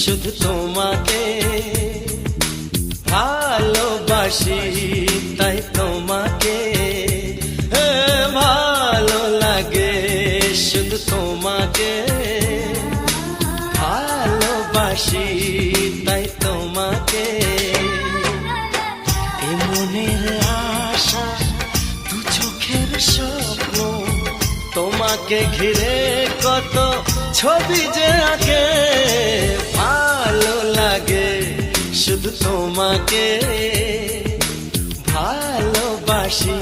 শুধু তোমাকে ভালোবাসি, তাই তোমাকে ভালো লাগে, শুধু তোমাকে ভালোবাসি, তাই তোমাকে। এ মনের আশা, দু চোখের স্বপ্ন, তোমাকে ঘিরে কত ছবি যে আঁকে, ভালো লাগে, শুধু তোমাকে ভালোবাসি।